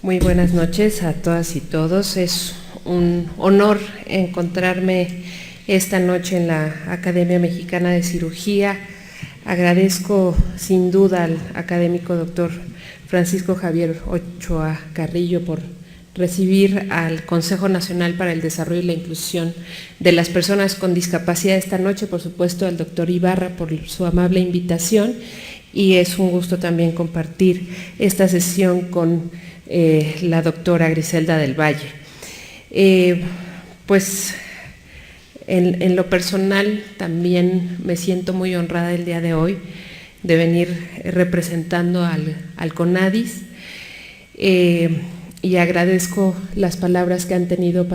Muy buenas noches a todas y todos. Es un honor encontrarme esta noche en la Academia Mexicana de Cirugía. Agradezco sin duda al académico doctor Francisco Javier Ochoa Carrillo por recibir al Consejo Nacional para el Desarrollo y la Inclusión de las Personas con Discapacidad esta noche, por supuesto al doctor Ibarra por su amable invitación, y es un gusto también compartir esta sesión con la doctora Griselda del Valle. Pues en lo personal también me siento muy honrada el día de hoy de venir representando al CONADIS, y agradezco las palabras que han tenido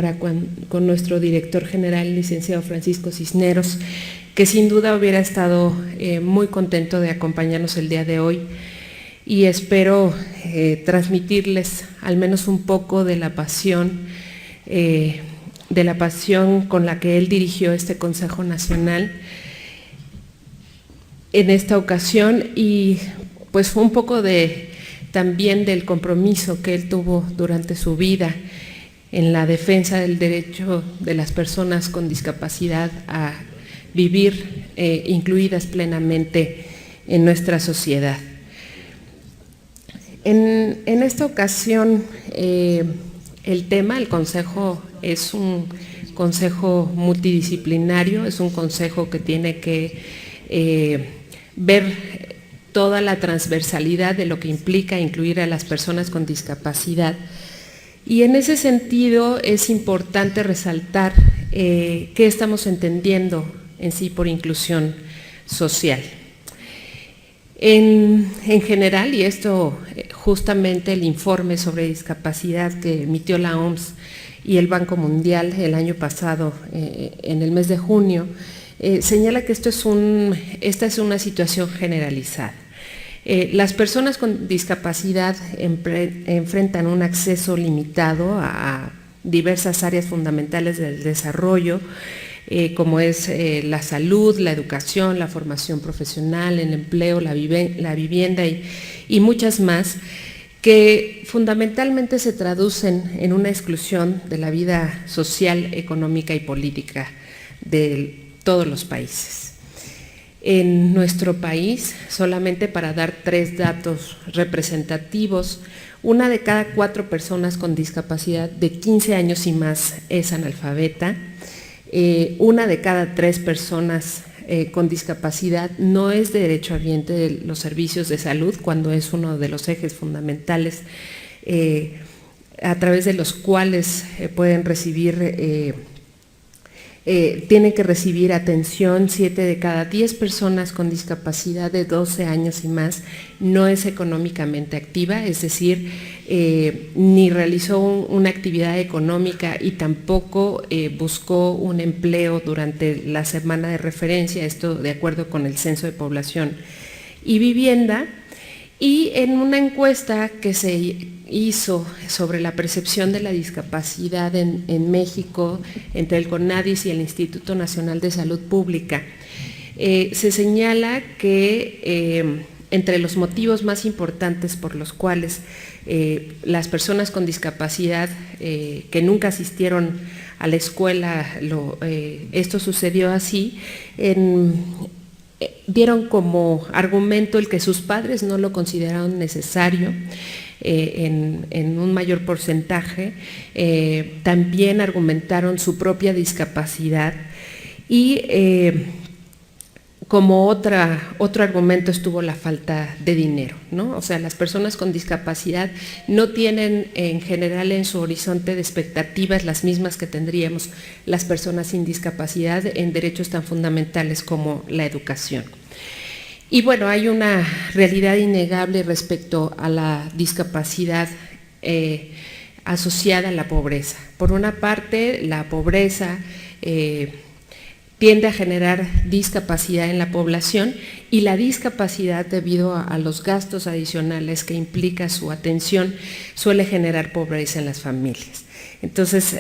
con nuestro director general, licenciado Francisco Cisneros, que sin duda hubiera estado muy contento de acompañarnos el día de hoy, y espero transmitirles al menos un poco de la pasión con la que él dirigió este Consejo Nacional en esta ocasión, y pues un poco también del compromiso que él tuvo durante su vida en la defensa del derecho de las personas con discapacidad a vivir incluidas plenamente en nuestra sociedad. En esta ocasión, el consejo es un consejo multidisciplinario, es un consejo que tiene que ver toda la transversalidad de lo que implica incluir a las personas con discapacidad. Y en ese sentido es importante resaltar qué estamos entendiendo en sí por inclusión social. En general, y esto justamente el informe sobre discapacidad que emitió la OMS y el Banco Mundial el año pasado, en el mes de junio, señala que esta es una situación generalizada. Las personas con discapacidad enfrentan un acceso limitado a diversas áreas fundamentales del desarrollo, como es la salud, la educación, la formación profesional, el empleo, la vivienda y muchas más, que fundamentalmente se traducen en una exclusión de la vida social, económica y política de todos los países. En nuestro país, solamente para dar 3 datos representativos, 1 de cada 4 personas con discapacidad de 15 años y más es analfabeta. 1 de cada 3 personas con discapacidad no es de derechohabiente de los servicios de salud, cuando es uno de los ejes fundamentales a través de los cuales pueden recibir, tienen que recibir atención. 7 de cada 10 personas con discapacidad de 12 años y más no es económicamente activa, es decir, ni realizó una actividad económica y tampoco buscó un empleo durante la semana de referencia, esto de acuerdo con el Censo de Población y Vivienda. Y en una encuesta que se hizo sobre la percepción de la discapacidad en México entre el CONADIS y el Instituto Nacional de Salud Pública, se señala que entre los motivos más importantes por los cuales las personas con discapacidad que nunca asistieron a la escuela, esto sucedió así, dieron como argumento el que sus padres no lo consideraron necesario en un mayor porcentaje. También argumentaron su propia discapacidad y como otro argumento estuvo la falta de dinero, ¿no? O sea, las personas con discapacidad no tienen en general en su horizonte de expectativas las mismas que tendríamos las personas sin discapacidad en derechos tan fundamentales como la educación. Y bueno, hay una realidad innegable respecto a la discapacidad asociada a la pobreza. Por una parte, la pobreza tiende a generar discapacidad en la población, y la discapacidad, debido a los gastos adicionales que implica su atención, suele generar pobreza en las familias. Entonces,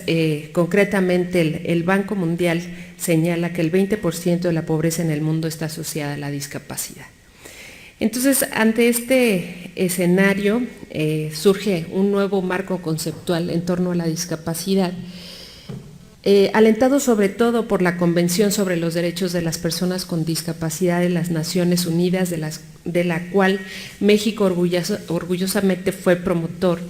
concretamente el Banco Mundial señala que el 20% de la pobreza en el mundo está asociada a la discapacidad. Entonces, ante este escenario, surge un nuevo marco conceptual en torno a la discapacidad, alentado sobre todo por la Convención sobre los Derechos de las Personas con Discapacidad de las Naciones Unidas, de la cual México orgullosamente fue promotor.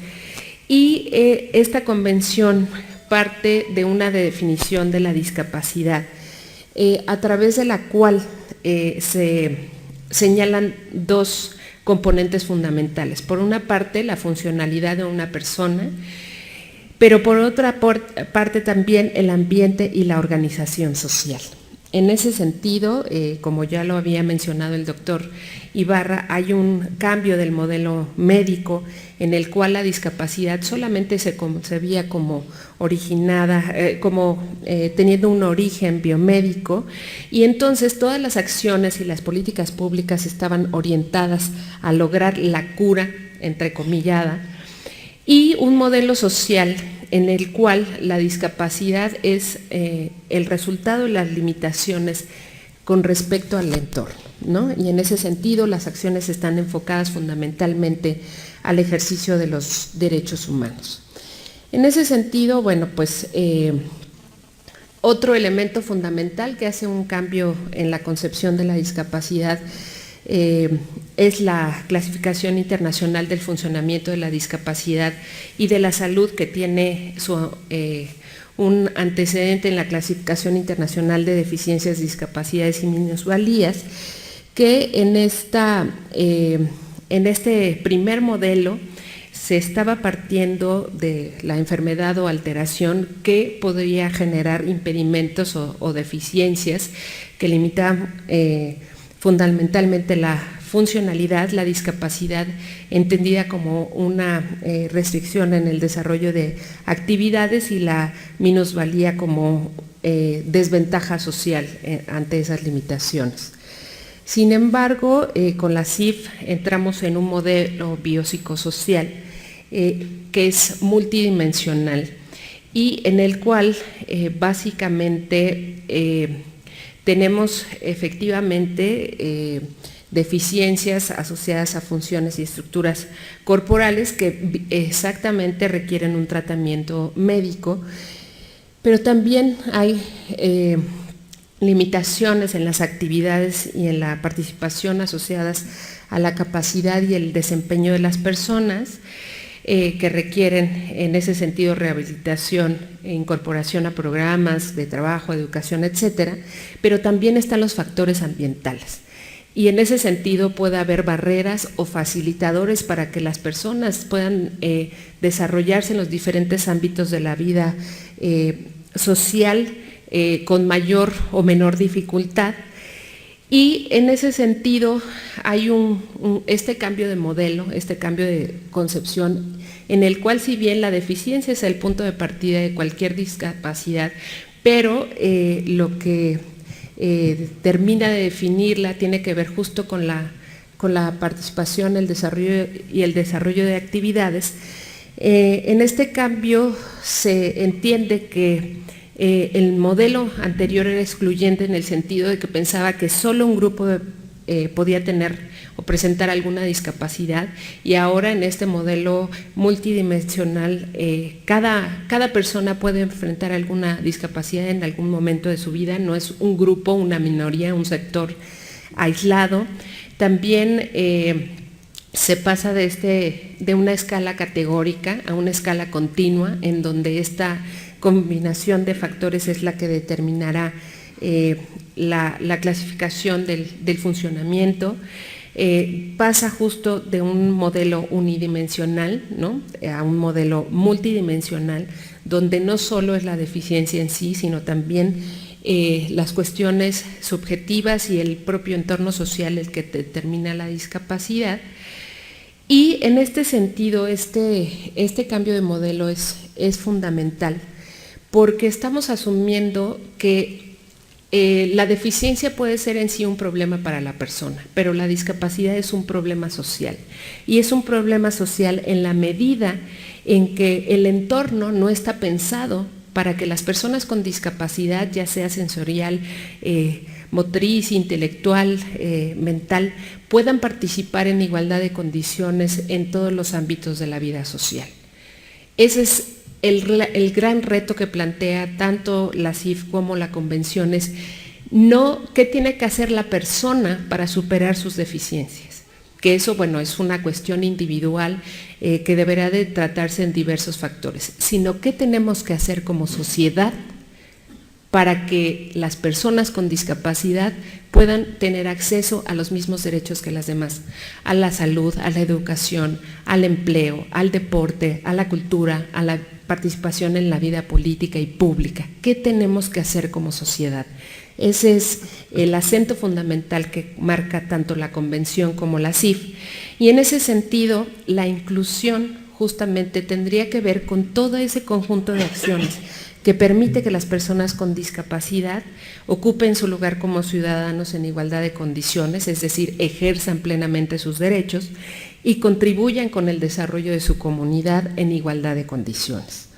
Y esta convención parte de una definición de la discapacidad, a través de la cual se señalan dos componentes fundamentales. Por una parte, la funcionalidad de una persona, pero por otra parte también el ambiente y la organización social. En ese sentido, como ya lo había mencionado el doctor Ibarra, hay un cambio del modelo médico en el cual la discapacidad solamente se concebía como originada, teniendo un origen biomédico, y entonces todas las acciones y las políticas públicas estaban orientadas a lograr la cura, entrecomillada, y un modelo social en el cual la discapacidad es el resultado de las limitaciones con respecto al entorno, ¿no? Y en ese sentido las acciones están enfocadas fundamentalmente al ejercicio de los derechos humanos. En ese sentido, bueno, pues otro elemento fundamental que hace un cambio en la concepción de la discapacidad es la clasificación internacional del funcionamiento de la discapacidad y de la salud, que tiene un antecedente en la clasificación internacional de deficiencias, discapacidades y minusvalías, que en este primer modelo se estaba partiendo de la enfermedad o alteración que podría generar impedimentos o deficiencias que limitaban fundamentalmente la funcionalidad, la discapacidad entendida como una restricción en el desarrollo de actividades, y la minusvalía como desventaja social ante esas limitaciones. Sin embargo, con la CIF entramos en un modelo biopsicosocial que es multidimensional y en el cual básicamente tenemos efectivamente deficiencias asociadas a funciones y estructuras corporales que exactamente requieren un tratamiento médico, pero también hay limitaciones en las actividades y en la participación asociadas a la capacidad y el desempeño de las personas, que requieren en ese sentido rehabilitación e incorporación a programas de trabajo, educación, etcétera, pero también están los factores ambientales. Y en ese sentido puede haber barreras o facilitadores para que las personas puedan desarrollarse en los diferentes ámbitos de la vida social con mayor o menor dificultad. Y en ese sentido hay este cambio de modelo, este cambio de concepción, en el cual si bien la deficiencia es el punto de partida de cualquier discapacidad, pero lo que termina de definirla tiene que ver justo con la participación, el desarrollo y el desarrollo de actividades. En este cambio se entiende que el modelo anterior era excluyente en el sentido de que pensaba que solo un grupo podía tener o presentar alguna discapacidad, y ahora en este modelo multidimensional cada persona puede enfrentar alguna discapacidad en algún momento de su vida, no es un grupo, una minoría, un sector aislado. También se pasa de una escala categórica a una escala continua, en donde esta combinación de factores es la que determinará la clasificación del funcionamiento. Pasa justo de un modelo unidimensional, ¿no?, a un modelo multidimensional, donde no solo es la deficiencia en sí, sino también las cuestiones subjetivas y el propio entorno social el que determina la discapacidad. Y en este sentido, este cambio de modelo es fundamental, porque estamos asumiendo que la deficiencia puede ser en sí un problema para la persona, pero la discapacidad es un problema social, y es un problema social en la medida en que el entorno no está pensado para que las personas con discapacidad, ya sea sensorial motriz, intelectual, mental, puedan participar en igualdad de condiciones en todos los ámbitos de la vida social. Ese es el gran reto que plantea tanto la CIF como la Convención, es no qué tiene que hacer la persona para superar sus deficiencias, que eso, bueno, es una cuestión individual que deberá de tratarse en diversos factores, sino qué tenemos que hacer como sociedad para que las personas con discapacidad puedan tener acceso a los mismos derechos que las demás, a la salud, a la educación, al empleo, al deporte, a la cultura, a la participación en la vida política y pública. ¿Qué tenemos que hacer como sociedad? Ese es el acento fundamental que marca tanto la Convención como la CIF. Y en ese sentido, la inclusión justamente tendría que ver con todo ese conjunto de acciones que permite que las personas con discapacidad ocupen su lugar como ciudadanos en igualdad de condiciones, es decir, ejerzan plenamente sus derechos y contribuyan con el desarrollo de su comunidad en igualdad de condiciones.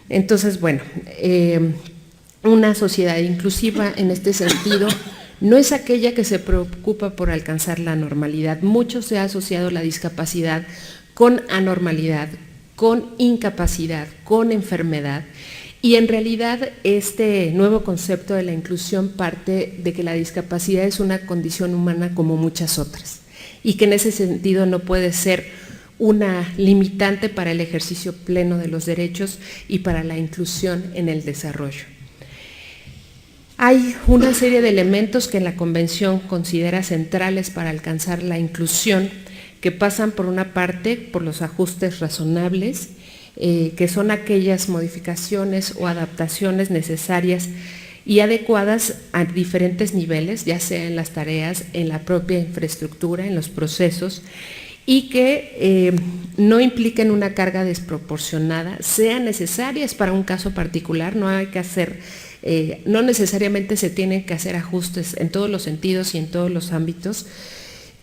Entonces, bueno, una sociedad inclusiva en este sentido no es aquella que se preocupa por alcanzar la normalidad. Mucho se ha asociado la discapacidad con anormalidad, con incapacidad, con enfermedad, y en realidad este nuevo concepto de la inclusión parte de que la discapacidad es una condición humana como muchas otras y que en ese sentido no puede ser una limitante para el ejercicio pleno de los derechos y para la inclusión en el desarrollo. Hay una serie de elementos que la Convención considera centrales para alcanzar la inclusión, que pasan por una parte por los ajustes razonables, que son aquellas modificaciones o adaptaciones necesarias y adecuadas a diferentes niveles, ya sea en las tareas, en la propia infraestructura, en los procesos, y que no impliquen una carga desproporcionada, sean necesarias para un caso particular. No hay que hacer, no necesariamente se tienen que hacer ajustes en todos los sentidos y en todos los ámbitos,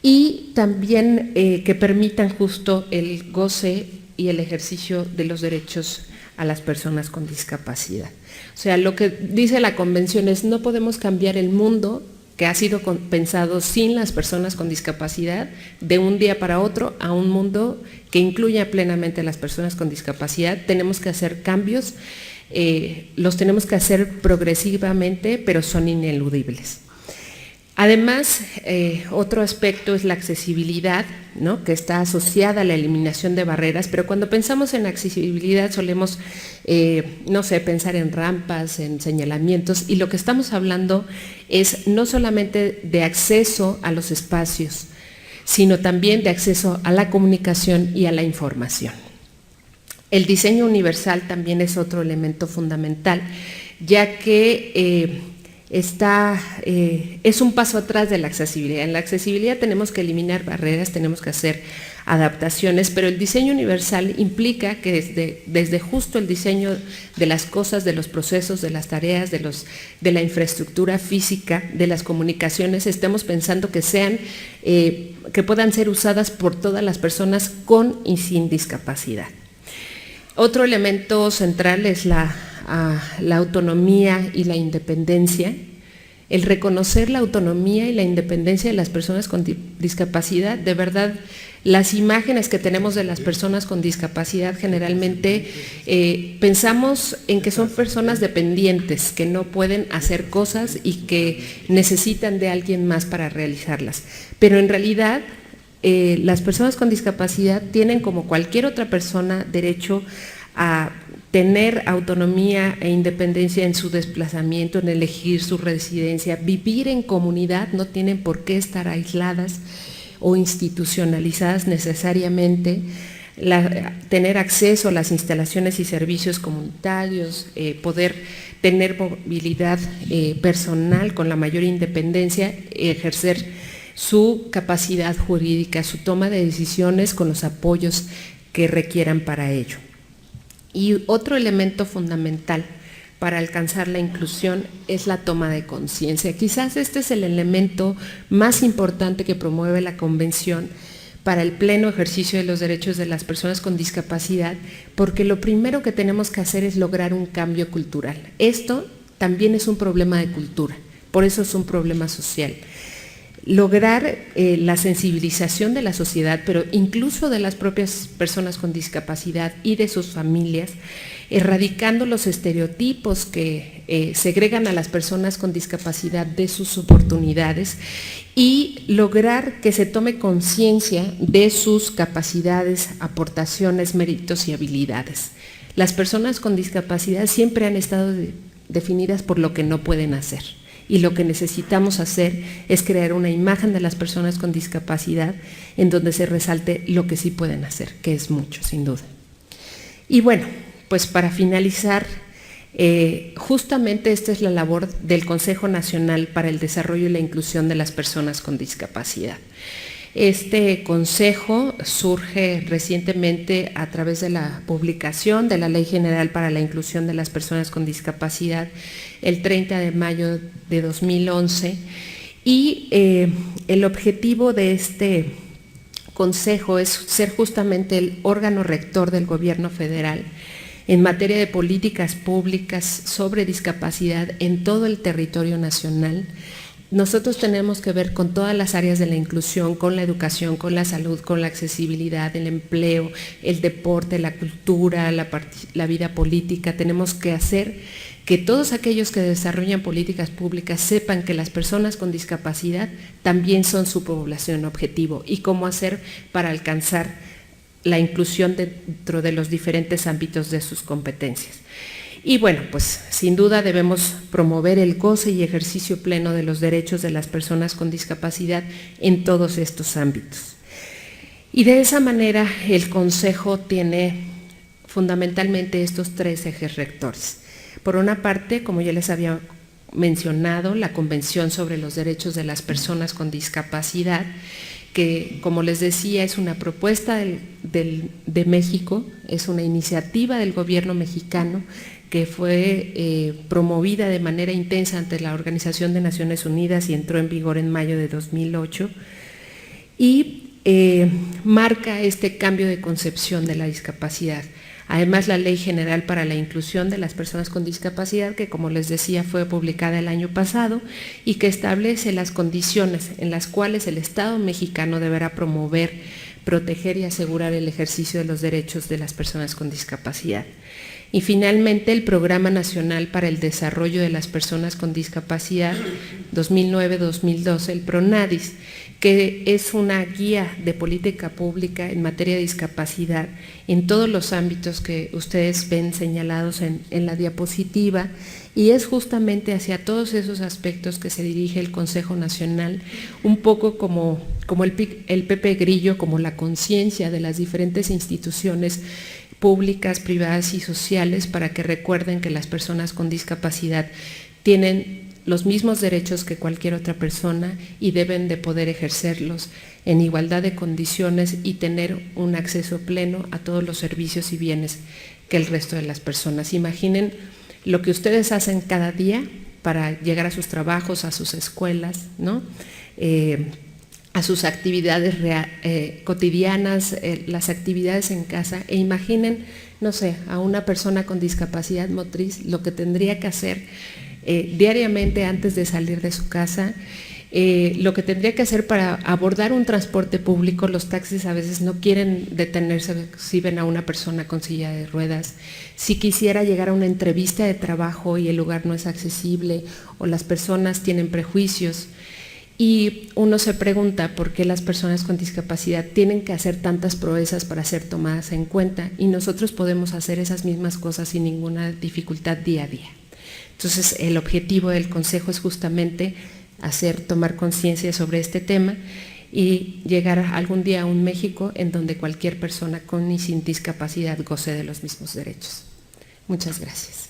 y también que permitan justo el goce y el ejercicio de los derechos a las personas con discapacidad. O sea, lo que dice la Convención es: no podemos cambiar el mundo que ha sido pensado sin las personas con discapacidad de un día para otro a un mundo que incluya plenamente a las personas con discapacidad. Tenemos que hacer cambios, los tenemos que hacer progresivamente, pero son ineludibles. Además, otro aspecto es la accesibilidad, ¿no?, que está asociada a la eliminación de barreras, pero cuando pensamos en accesibilidad solemos, no sé, pensar en rampas, en señalamientos, y lo que estamos hablando es no solamente de acceso a los espacios, sino también de acceso a la comunicación y a la información. El diseño universal también es otro elemento fundamental, ya que es un paso atrás de la accesibilidad. En la accesibilidad tenemos que eliminar barreras, tenemos que hacer adaptaciones, pero el diseño universal implica que desde justo el diseño de las cosas, de los procesos, de las tareas, de la infraestructura física, de las comunicaciones, estemos pensando que que puedan ser usadas por todas las personas con y sin discapacidad. Otro elemento central es la autonomía y la independencia. El reconocer la autonomía y la independencia de las personas con discapacidad. De verdad, las imágenes que tenemos de las personas con discapacidad generalmente pensamos en que son personas dependientes, que no pueden hacer cosas y que necesitan de alguien más para realizarlas. Pero en realidad, las personas con discapacidad tienen, como cualquier otra persona, derecho a tener autonomía e independencia en su desplazamiento, en elegir su residencia, vivir en comunidad. No tienen por qué estar aisladas o institucionalizadas necesariamente, tener acceso a las instalaciones y servicios comunitarios, poder tener movilidad personal con la mayor independencia, ejercer su capacidad jurídica, su toma de decisiones con los apoyos que requieran para ello. Y otro elemento fundamental para alcanzar la inclusión es la toma de conciencia. Quizás este es el elemento más importante que promueve la Convención para el pleno ejercicio de los derechos de las personas con discapacidad, porque lo primero que tenemos que hacer es lograr un cambio cultural. Esto también es un problema de cultura. por eso es un problema social. Lograr la sensibilización de la sociedad, pero incluso de las propias personas con discapacidad y de sus familias, erradicando los estereotipos que segregan a las personas con discapacidad de sus oportunidades y lograr que se tome conciencia de sus capacidades, aportaciones, méritos y habilidades. Las personas con discapacidad siempre han estado definidas por lo que no pueden hacer. Y lo que necesitamos hacer es crear una imagen de las personas con discapacidad en donde se resalte lo que sí pueden hacer, que es mucho, sin duda. Y bueno, pues para finalizar, justamente esta es la labor del Consejo Nacional para el Desarrollo y la Inclusión de las Personas con Discapacidad. Este consejo surge recientemente a través de la publicación de la Ley General para la Inclusión de las Personas con Discapacidad el 30 de mayo de 2011 y el objetivo de este consejo es ser justamente el órgano rector del gobierno federal en materia de políticas públicas sobre discapacidad en todo el territorio nacional. Nosotros tenemos que ver con todas las áreas de la inclusión, con la educación, con la salud, con la accesibilidad, el empleo, el deporte, la cultura, la vida política. Tenemos que hacer que todos aquellos que desarrollan políticas públicas sepan que las personas con discapacidad también son su población objetivo y cómo hacer para alcanzar la inclusión dentro de los diferentes ámbitos de sus competencias. Y bueno, pues sin duda debemos promover el goce y ejercicio pleno de los derechos de las personas con discapacidad en todos estos ámbitos. Y de esa manera el Consejo tiene fundamentalmente estos tres ejes rectores. Por una parte, como ya les había mencionado, la Convención sobre los Derechos de las Personas con Discapacidad, que como les decía es una propuesta de México, es una iniciativa del gobierno mexicano que fue promovida de manera intensa ante la Organización de Naciones Unidas y entró en vigor en mayo de 2008 y marca este cambio de concepción de la discapacidad. Además, la Ley General para la Inclusión de las Personas con Discapacidad, que como les decía fue publicada el año pasado y que establece las condiciones en las cuales el Estado mexicano deberá promover, proteger y asegurar el ejercicio de los derechos de las personas con discapacidad. Y finalmente el Programa Nacional para el Desarrollo de las Personas con Discapacidad 2009-2012, el PRONADIS, que es una guía de política pública en materia de discapacidad en todos los ámbitos que ustedes ven señalados en la diapositiva y es justamente hacia todos esos aspectos que se dirige el Consejo Nacional, un poco como el Pepe Grillo, como la conciencia de las diferentes instituciones públicas, privadas y sociales para que recuerden que las personas con discapacidad tienen los mismos derechos que cualquier otra persona y deben de poder ejercerlos en igualdad de condiciones y tener un acceso pleno a todos los servicios y bienes que el resto de las personas. Imaginen lo que ustedes hacen cada día para llegar a sus trabajos, a sus escuelas, ¿no? A sus actividades cotidianas, las actividades en casa e imaginen, no sé, a una persona con discapacidad motriz lo que tendría que hacer diariamente antes de salir de su casa, lo que tendría que hacer para abordar un transporte público. Los taxis a veces no quieren detenerse si ven a una persona con silla de ruedas, si quisiera llegar a una entrevista de trabajo y el lugar no es accesible o las personas tienen prejuicios. Y uno se pregunta por qué las personas con discapacidad tienen que hacer tantas proezas para ser tomadas en cuenta y nosotros podemos hacer esas mismas cosas sin ninguna dificultad día a día. Entonces, el objetivo del Consejo es justamente tomar conciencia sobre este tema y llegar algún día a un México en donde cualquier persona con y sin discapacidad goce de los mismos derechos. Muchas gracias.